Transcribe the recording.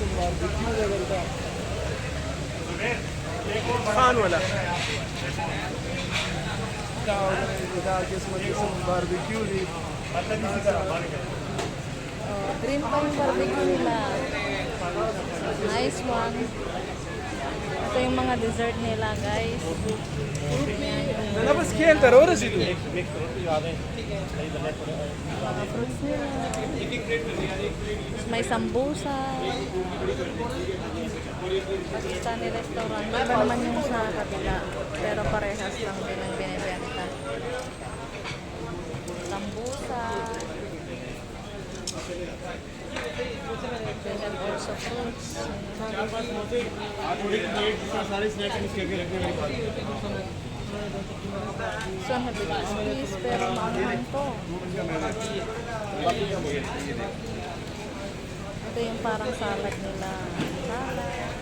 Barbecue level का खान वाला barbecue Green pa yung barbecue nila. Nice one. Ito yung mga dessert nila, guys. انا بس كين ترى ورا زيدو Mga fruits nila. Tapos may sambusa. Pakistani restaurant. Iba naman yung sa kabila. Pero parehas lang din ang binibenta. Sambusa. Vegan also fruits. So, habis pero maanghang to. Ito yung parang salad nila. Salad.